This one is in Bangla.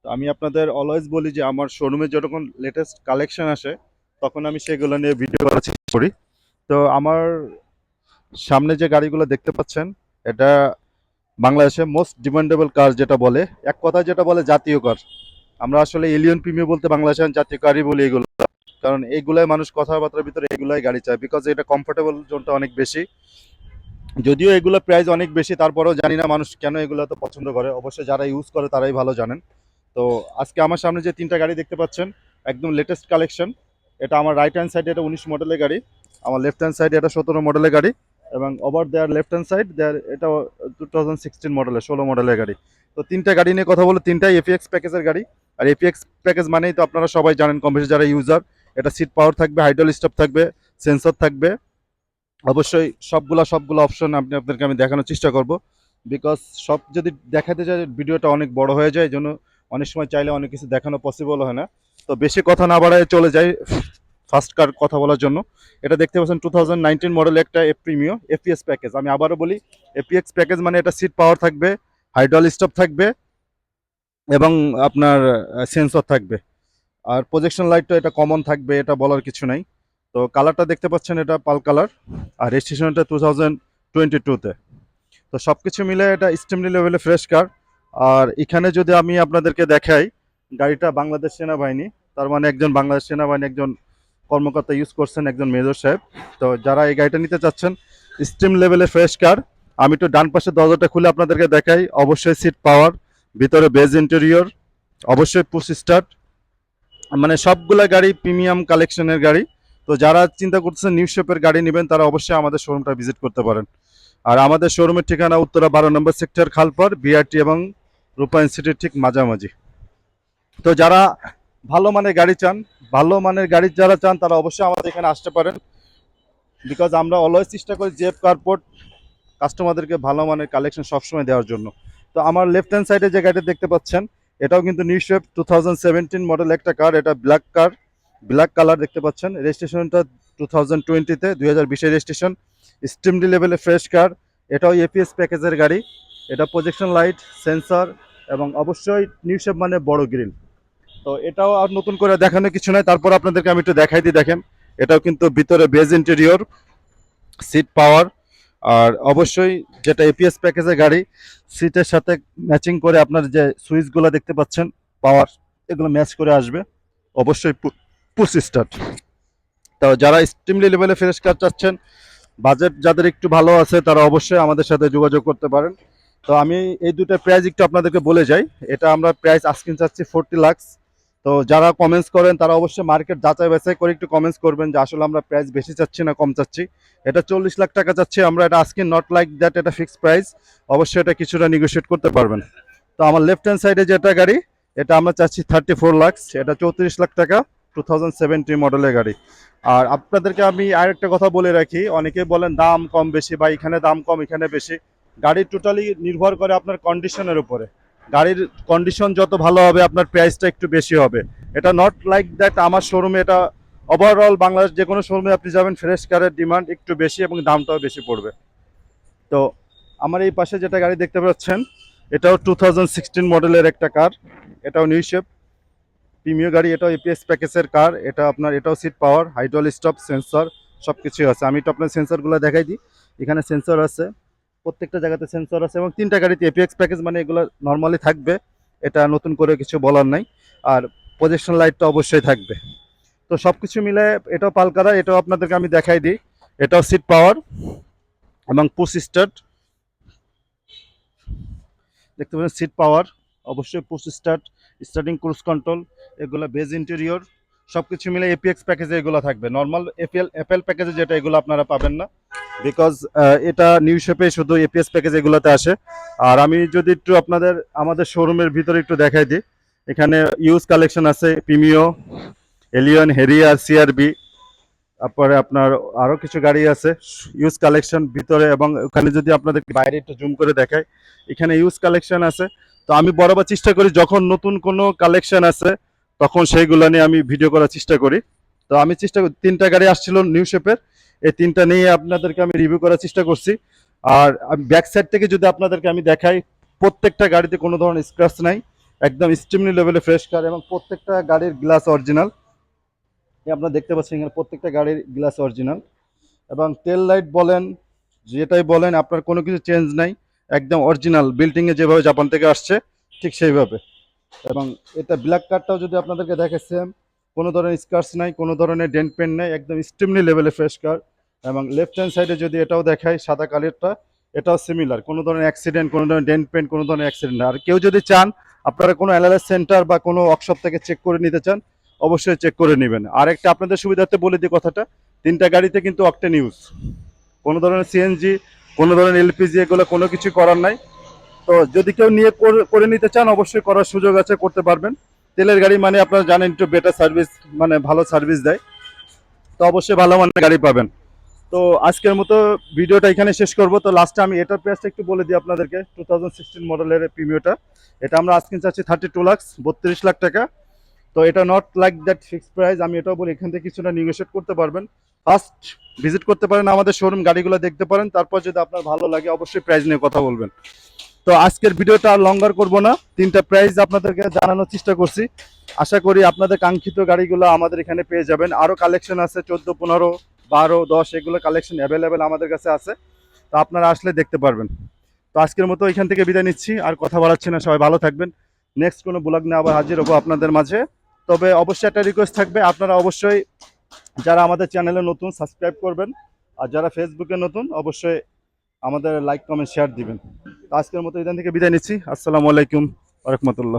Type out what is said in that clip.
তো আমি আপনাদের অলওয়েজ বলি যে আমার শোরুমে যখন লেটেস্ট কালেকশন আসে তখন আমি সেগুলো নিয়ে ভিডিও করার চেষ্টা করি। তো আমার সামনে যে গাড়িগুলো দেখতে পাচ্ছেন, এটা বাংলাদেশে মোস্ট ডিমান্ডেবল কার যেটা বলে, এক কথা যেটা বলে জাতীয় কার। আমরা আসলে এলিয়ন প্রিমিয়াম বলতে বাংলাদেশের জাতীয় কারই বলি এগুলো, কারণ এইগুলাই মানুষ কথাবার্তার ভিতরে এগুলাই গাড়ি চায়, বিকজ এটা কমফোর্টেবল জোনটা অনেক বেশি। যদিও এগুলো প্রাইস অনেক বেশি, তারপরেও জানি না মানুষ কেন এগুলো তো পছন্দ করে, অবশ্যই যারা ইউজ করে তারাই ভালো জানেন। তো আজকে আমার সামনে যে তিনটা গাড়ি দেখতে পাচ্ছেন একদম লেটেস্ট কালেকশন। এটা আমার রাইট হ্যান্ড সাইডে এটা 19 মডেলের গাড়ি, আমার লেফট হ্যান্ড সাইডে এটা 17 মডেলের গাড়ি, এবং over there left hand side there এটা 2016 মডেলের 16 মডেলের গাড়ি। তো তিনটা গাড়ি নিয়ে কথা বলে, তিনটাই এপিএক্স প্যাকেজের গাড়ি। আর এপিএক্স প্যাকেজ মানেই তো আপনারা সবাই জানেন কম বেশি যারা ইউজার, এটা সিট পাওয়ার থাকবে, হাইড্রোলিক স্টপ থাকবে, সেন্সর থাকবে। অবশ্যই সবগুলো অপশন আপনাদেরকে আমি দেখানোর চেষ্টা করব, বিকজ সব যদি দেখাতে চাই ভিডিওটা অনেক বড় হয়ে যায়, এই জন্য অনেক সময় চাইলে অনেক কিছু দেখানো পসিবল হয় না। তো বেশি কথা না বাড়ায় চলে যাই ফার্স্ট কার কথা বলার জন্য। এটা দেখতে পাচ্ছেন 2019 মডেল একটা প্রিমিও এপিএস প্যাকেজ। আমি আবারও বলি, এপিএক্স প্যাকেজ মানে এটা সিট পাওয়ার থাকবে, হাইড্রোলিক স্টপ থাকবে, এবং আপনার সেন্সর থাকবে। আর প্রজেকশন লাইট তো এটা কমন থাকবে, এটা বলার কিছু নাই। তো কালারটা দেখতে পাচ্ছেন এটা পাল কালার, আর রেজিস্ট্রেশনটা 2022-তে। তো সব কিছু মিলে এটা স্টেমলি লেভেলে ফ্রেশ কার। আর এখানে যদি আমি আপনাদেরকে দেখাই, গাড়িটা বাংলাদেশ সেনাবাহিনী, তার মানে একজন বাংলাদেশ সেনাবাহিনী একজন কর্মকর্তা ইউজ করছেন, একজন মেজর সাহেব। তো যারা এই গাড়িটা নিতে চাচ্ছেন স্টিম লেভেলে ফ্রেশ কার, আমি একটু ডান পাশে দরজাটা খুলে আপনাদেরকে দেখাই। অবশ্যই সিট পাওয়ার, ভিতরে বেজ ইন্টেরিয়র, অবশ্যই পুশ স্টার্ট, মানে সবগুলা গাড়ি প্রিমিয়াম কালেকশনের গাড়ি। তো যারা চিন্তা করতেছেন নিউ শেপের গাড়ি নেবেন তারা অবশ্যই আমাদের শোরুমটা ভিজিট করতে পারেন। আর আমাদের শোরুমের ঠিকানা উত্তরা 12 নম্বর সেক্টর, খালপার, বিআরটি এবং রূপায়ণ সিটির ঠিক মাঝামাঝি। তো যারা ভালো মানের গাড়ি চান, ভালো মানের গাড়ি যারা চান তারা অবশ্যই আমাদের এখানে আসতে পারেন, বিকজ আমরা অলওয়েজ চেষ্টা করি জেপ কার্পোর্ট কাস্টমারদেরকে ভালো মানের কালেকশন সবসময় দেওয়ার জন্য। তো আমার লেফট হ্যান্ড সাইডে যে গাড়িটা দেখতে পাচ্ছেন, এটাও কিন্তু নিউ শেপ 2017 মডেল একটা কার। এটা ব্ল্যাক কার, ব্ল্যাক কালার দেখতে পাচ্ছেন। রেজিস্ট্রেশনটা 2020-তে, 2020-এর রেজিস্ট্রেশন। স্টিমডি লেভেলে ফ্রেশ কার। এটাও এপিএস প্যাকেজের গাড়ি। এটা প্রজেকশন লাইট, সেন্সর, এবং অবশ্যই নিউ শেপ মানে বড় গ্রিল। তো এটাও আর নতুন করে দেখানোর কিছু নাই, তারপর আপনাদেরকে আমি একটু দেখাই দিই। দেখেন, এটাও কিন্তু ভিতরে বেজ ইন্টেরিয়র, সিট পাওয়ার, আর অবশ্যই যেটা এপিএস প্যাকেজের গাড়ি, সিটের সাথে ম্যাচিং করে আপনার যে সুইচগুলো দেখতে পাচ্ছেন পাওয়ার, এগুলো ম্যাচ করে আসবে। অবশ্যই পুশ স্টার্ট। তো যারা স্টিমলি লেভেলে ফ্রেশ কার চাচ্ছেন, বাজেট যাদের একটু ভালো আছে, তারা অবশ্যই আমাদের সাথে যোগাযোগ করতে পারেন। তো আমি এই দুটো প্রাইস একটু আপনাদেরকে বলে যাই। এটা আমরা প্রাইস আস্কিং চাচ্ছি 40 লাখ। তো যারা কমেন্টস করেন তারা অবশ্যই মার্কেট যাচাই বাছাই করে একটু কমেন্টস করবেন যে আসলে আমরা প্রাইস বেশি চাচ্ছি না কম চাচ্ছি। এটা 40 লাখ টাকা চাচ্ছি আমরা, এটা আজকে নট লাইক দ্যাট, এটা ফিক্সড প্রাইস। অবশ্যই এটা কিছুটা নেগোশিয়েট করতে পারবেন। তো আমার লেফট হ্যান্ড সাইডে যেটা গাড়ি, এটা আমরা চাচ্ছি 34 লাখ, এটা 34 লাখ টাকা, 2017 মডেলের গাড়ি। আর আপনাদেরকে আমি আরেকটা কথা বলে রাখি, অনেকে বলেন দাম কম বেশি বা এখানে দাম কম এখানে বেশি। গাড়ি টোটালি নির্ভর করে আপনার কন্ডিশনের উপরে। গাড়ির কন্ডিশন যত ভালো হবে আপনার প্রাইসটা একটু বেশি হবে। এটা নট লাইক দ্যাট আমার শোরুমে, এটা ওভারঅল বাংলাদেশ যে কোনো শোরুমে আপনি যাবেন ফ্রেশ কারের ডিমান্ড একটু বেশি এবং দামটাও বেশি পড়বে। তো আমার এই পাশে যেটা গাড়ি দেখতে পাচ্ছেন, এটাও 2016 মডেলের একটা কার। এটাও নিউ শেপ প্রিমিয় গাড়ি, এটাও এপিএস প্যাকেজের কার। এটা আপনার এটাও seat power, hydraulic stop, sensor, সব কিছুই আছে। আমি তো আপনার সেন্সরগুলো দেখাই দিই। এখানে সেন্সর আছে, প্রত্যেকটা জায়গাতে সেন্সর আছে, এবং তিনটা গাড়িতে এপিএক্স প্যাকেজ মানে এগুলো নর্মালি থাকবে, এটা নতুন করে কিছু বলার নাই। আর প্রজেকশন লাইটটা অবশ্যই থাকবে। তো সব কিছু মিলে এটাও পালকারা, এটাও আপনাদেরকে আমি দেখাই দিই। এটাও সিট পাওয়ার এবং পুশ স্টার্ট দেখতে পাচ্ছেন, সিট পাওয়ার, অবশ্যই push start, starting cruise control, এগুলো বেজ ইন্টেরিয়র, সব কিছু মিলে এপিএক্স প্যাকেজে এগুলো থাকবে। নর্মাল এপেল প্যাকেজে যেটা এগুলো আপনারা পাবেন না, বিকজ এটা নিউ শেপে শুধু এপিএস প্যাকেজ এগুলোতে আসে। আর আমি যদি একটু আপনাদের আমাদের শোরুমের ভিতরে একটু দেখাই দিই, এখানে ইউজ কালেকশন আছে, প্রিমিও, এলিয়ন, হেরিয়ার, সিআরবি, তারপরে আপনার আরও কিছু গাড়ি আছে ইউজ কালেকশন ভিতরে। এবং ওখানে যদি আপনাদের বাইরে একটু জুম করে দেখায়, এখানে ইউজ কালেকশন আছে। তো আমি বরাবর চেষ্টা করি যখন নতুন কোনো কালেকশন আছে তখন সেইগুলো নিয়ে আমি ভিডিও করার চেষ্টা করি। তো আমি চেষ্টা করি, তিনটা গাড়ি আসছিল নিউ শেপের, এই তিনটা নিয়ে আপনাদেরকে আমি রিভিউ করার চেষ্টা করছি। আর ব্যাক সাইড থেকে যদি আপনাদেরকে আমি দেখাই, প্রত্যেকটা গাড়িতে কোনো ধরনের স্ক্র্যাচ নাই, একদম স্টিমনি লেভেলে ফ্রেশ কার, এবং প্রত্যেকটা গাড়ির গ্লাস অরিজিনাল। আপনারা দেখতে পাচ্ছেন এখানে প্রত্যেকটা গাড়ির গ্লাস অরিজিনাল, এবং টেল লাইট বলেন যেটাই বলেন আপনার কোনো কিছু চেঞ্জ নাই, একদম অরিজিনাল বিল্ডিংয়ে যেভাবে জাপান থেকে আসছে ঠিক সেইভাবে। এবং এটা ব্ল্যাক কারটাও যদি আপনাদেরকে দেখে সেম, কোনো ধরনের স্কার্স নাই, কোনো ধরনের ডেন্ট পেন নাই, একদম স্টিমলি লেভেলে ফ্রেশ কার। এবং লেফট হ্যান্ড সাইডে যদি এটাও দেখাই সাদা কালারটা, এটাও সিমিলার, কোনো ধরনের অ্যাক্সিডেন্ট, কোনো ধরনের ডেন্ট পেন, কোনো ধরনের অ্যাক্সিডেন্ট। আর কেউ যদি চান আপনারা কোনো এলএলএস সেন্টার বা কোনো ওয়ার্কশপ থেকে চেক করে নিতে চান, অবশ্যই চেক করে নেবেন। আর একটা আপনাদের সুবিধার্থে বলে দিই কথাটা, তিনটা গাড়িতে কিন্তু অকটেন ইউজ, কোনো ধরনের সিএনজি, কোনো ধরনের এলপিজি এগুলো কোনো কিছু করার নাই। তো যদি কেউ নিয়ে করে নিতে চান অবশ্যই করার সুযোগ আছে, করতে পারবেন। তেলের গাড়ি মানে আপনারা জানেন একটু বেটার সার্ভিস, মানে ভালো সার্ভিস দেয়, তো অবশ্যই ভালো মানের গাড়ি পাবেন। তো আজকের মতো ভিডিওটা এখানে শেষ করব। তো লাস্টে আমি এটার প্রাইসটা একটু বলে দিই আপনাদেরকে, 2016 মডেলের প্রিমিওটা। এটা আমরা আজকে চাচ্ছি 32 লাখ, 32 লাখ টাকা। তো এটা not like that fixed price, আমি এটাও বলি এখান থেকে কিছুটা নেগোশিয়েট করতে পারবেন। ফার্স্ট ভিজিট করতে পারেন আমাদের শোরুম, গাড়িগুলো দেখতে পারেন, তারপর যদি আপনার ভালো লাগে অবশ্যই প্রাইস নিয়ে কথা বলবেন। তো আজকের ভিডিওটা আর লঙ্গার করব না, তিনটা প্রাইস আপনাদেরকে জানানোর চেষ্টা করছি। আশা করি আপনাদের কাঙ্ক্ষিত গাড়িগুলো আমাদের এখানে পেয়ে যাবেন। আরও কালেকশন আছে 14, 15, 12, 10, এগুলো কালেকশন অ্যাভেলেবেল আমাদের কাছে আছে, তো আপনারা আসলে দেখতে পারবেন। তো আজকের মতো এখান থেকে বিদায় নিচ্ছি, আর কথা বাড়াচ্ছি না, সবাই ভালো থাকবেন। নেক্সট কোনো ব্লগ নিয়ে আবার হাজির হবো আপনাদের মাঝে। তবে অবশ্যই একটা রিকোয়েস্ট থাকবে, আপনারা অবশ্যই যারা আমাদের চ্যানেলে নতুন সাবস্ক্রাইব করবেন, আর যারা ফেসবুকে নতুন অবশ্যই আমাদের লাইক কমেন্ট শেয়ার দিবেন। তো আজকের মতো এখান থেকে বিদায় নিচ্ছি। আসসালামু আলাইকুম ওয়া রাহমাতুল্লাহ।